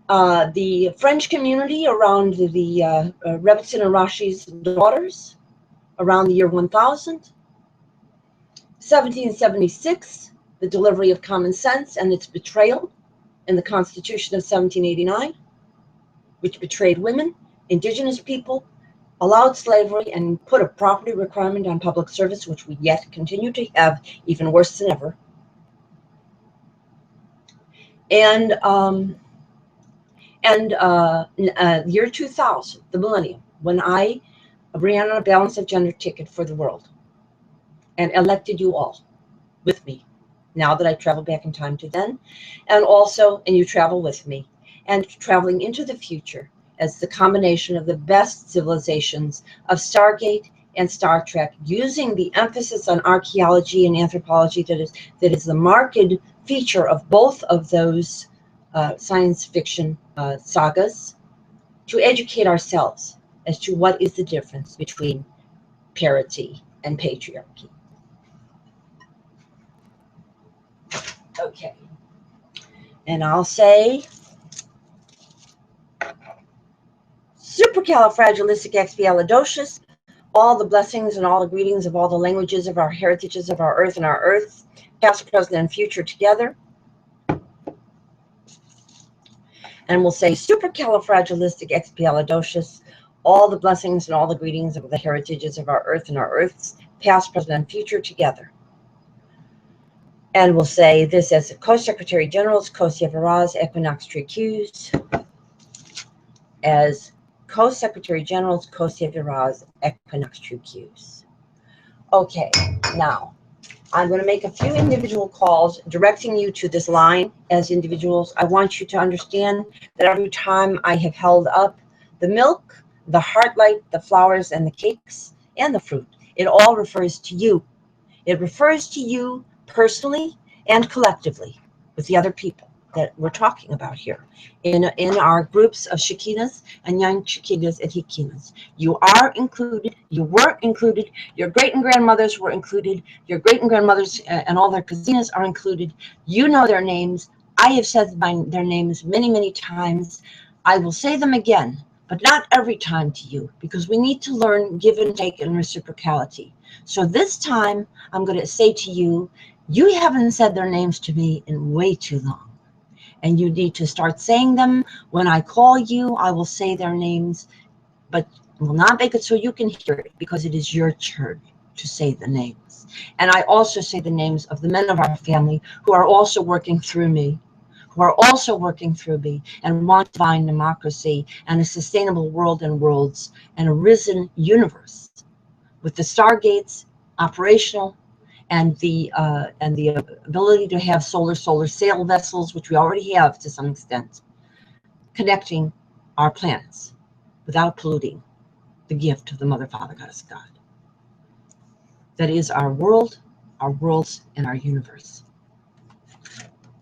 the French community around the Rebbetzin and Rashi's daughters around the year 1000, 1776, the delivery of common sense and its betrayal in the Constitution of 1789, which betrayed women, indigenous people, allowed slavery, and put a property requirement on public service, which we yet continue to have, even worse than ever. And year 2000, the millennium, when I ran on a balance of gender ticket for the world and elected you all with me, now that I travel back in time to then, and you travel with me, and traveling into the future as the combination of the best civilizations of Stargate and Star Trek, using the emphasis on archaeology and anthropology that is the marked feature of both of those science fiction sagas, to educate ourselves as to what is the difference between parity and patriarchy. Okay, and I'll say supercalifragilisticexpialidocious, all the blessings and all the greetings of all the languages of our heritages of our earth and our earths, past, present, and future together. And we'll say supercalifragilisticexpialidocious, all the blessings and all the greetings of the heritages of our earth and our earths, past, present, and future together. And we'll say this as Co-Secretary General's Kosyevaraz Equinox Tricus, as Co-Secretary General's Kosyevaraz Equinox Tricus. Okay, now I'm going to make a few individual calls directing you to this line as individuals. I want you to understand that every time I have held up the milk, the heart light, the flowers, and the cakes, and the fruit, it all refers to you. It refers to you personally and collectively with the other people that we're talking about here in our groups of Shekinahs and young Shekinahs and Hekinahs. You are included. You were included. Your great-and-grandmothers were included. Your great-and-grandmothers and all their cousins are included. You know their names. I have said their names many, many times. I will say them again, but not every time to you, because we need to learn give and take and reciprocality. So this time, I'm going to say to you, you haven't said their names to me in way too long. And you need to start saying them. When I call you, I will say their names, but will not make it so you can hear it, because it is your turn to say the names. And I also say the names of the men of our family who are also working through me, and want divine democracy and a sustainable world and worlds and a risen universe with the stargates operational, and the ability to have solar sail vessels, which we already have to some extent, connecting our planets without polluting the gift of the Mother, Father, Goddess, God. That is our world, our worlds, and our universe.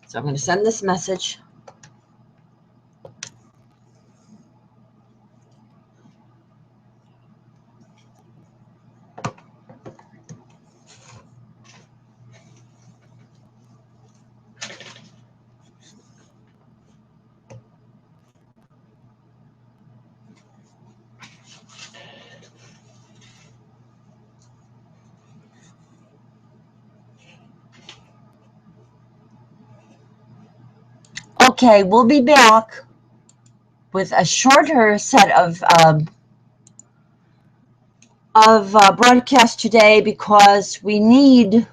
So I'm going to send this message. Okay, we'll be back with a shorter set of broadcast today because we need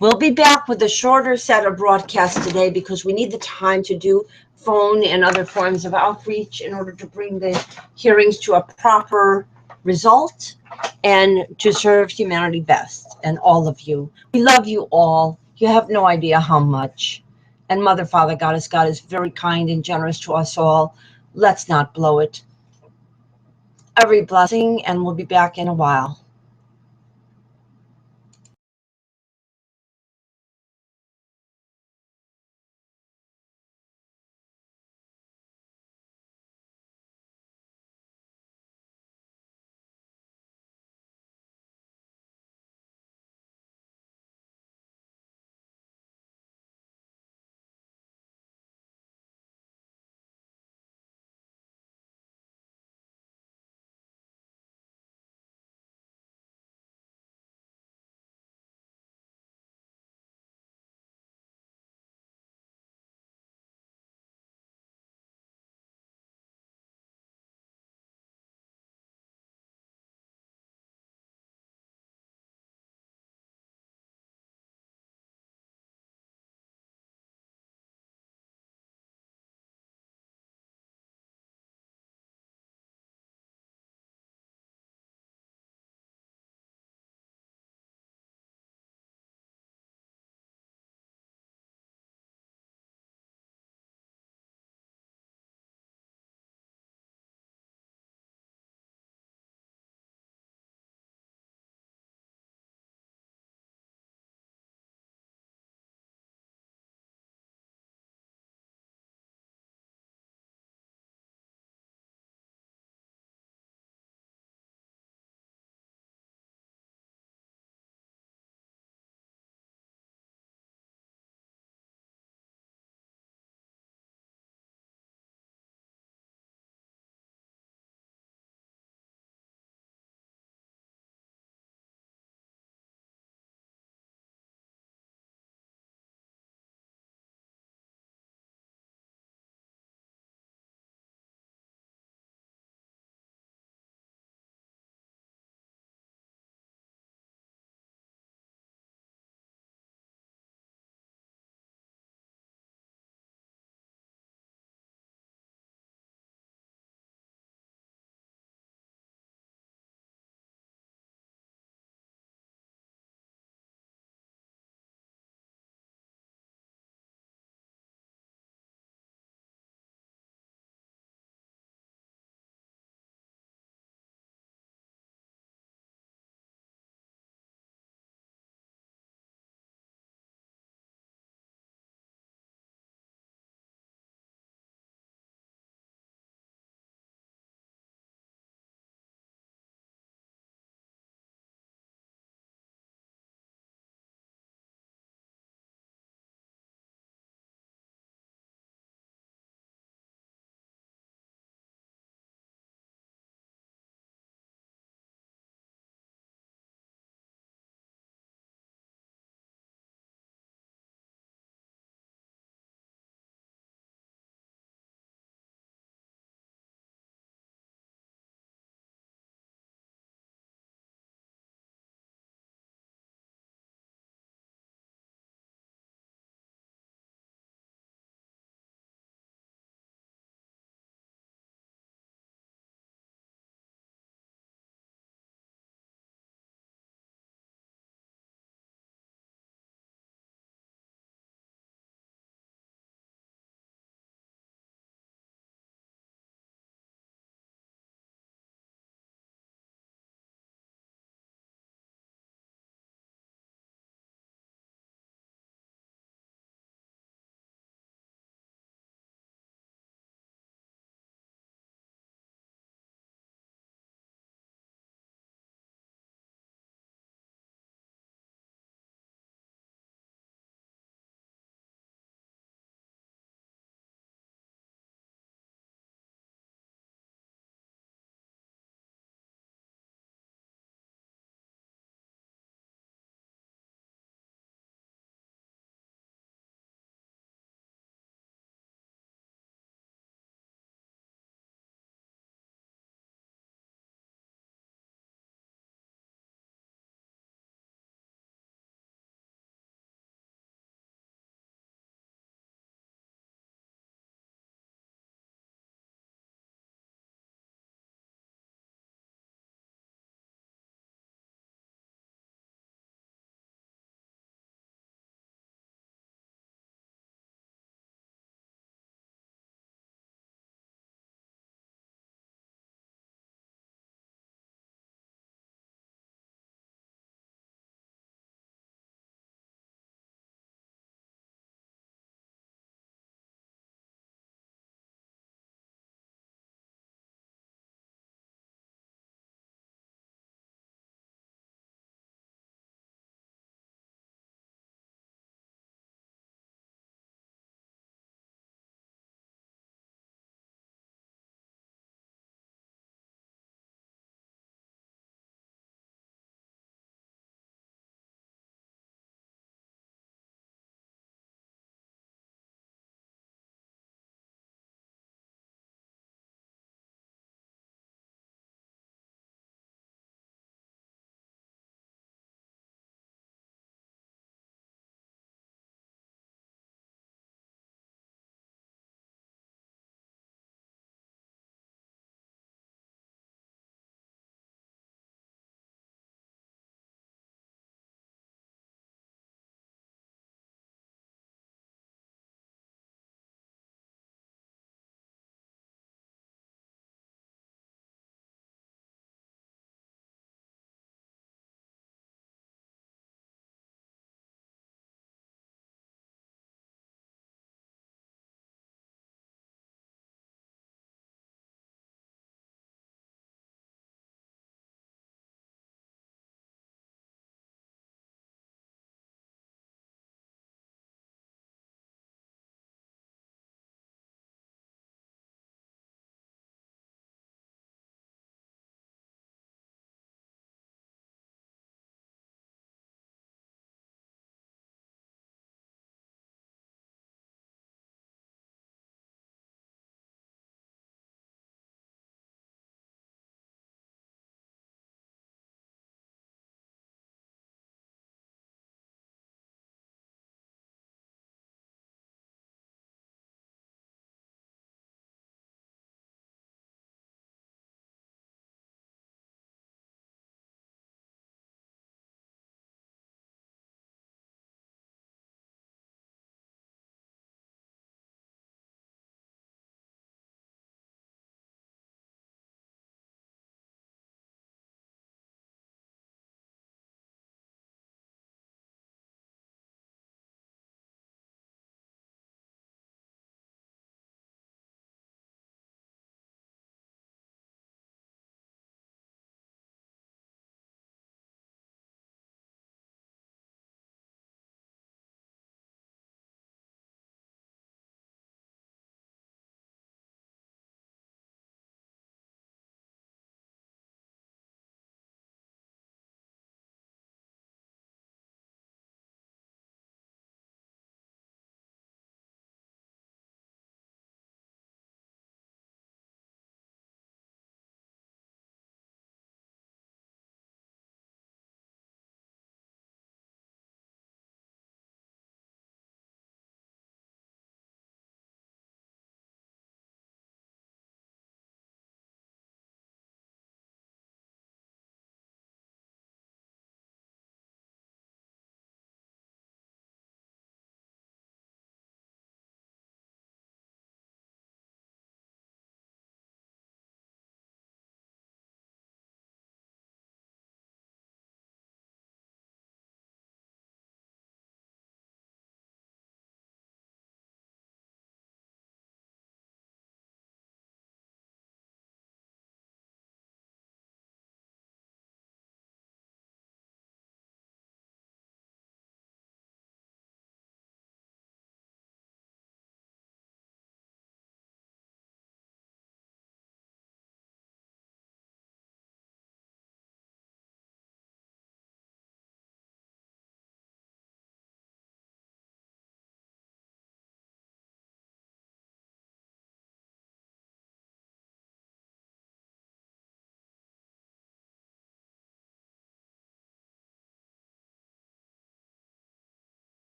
We'll be back with a shorter set of broadcasts today because we need the time to do phone and other forms of outreach in order to bring the hearings to a proper result and to serve humanity best and all of you. We love you all. You have no idea how much. And Mother, Father, Goddess, God is very kind and generous to us all. Let's not blow it. Every blessing, and we'll be back in a while.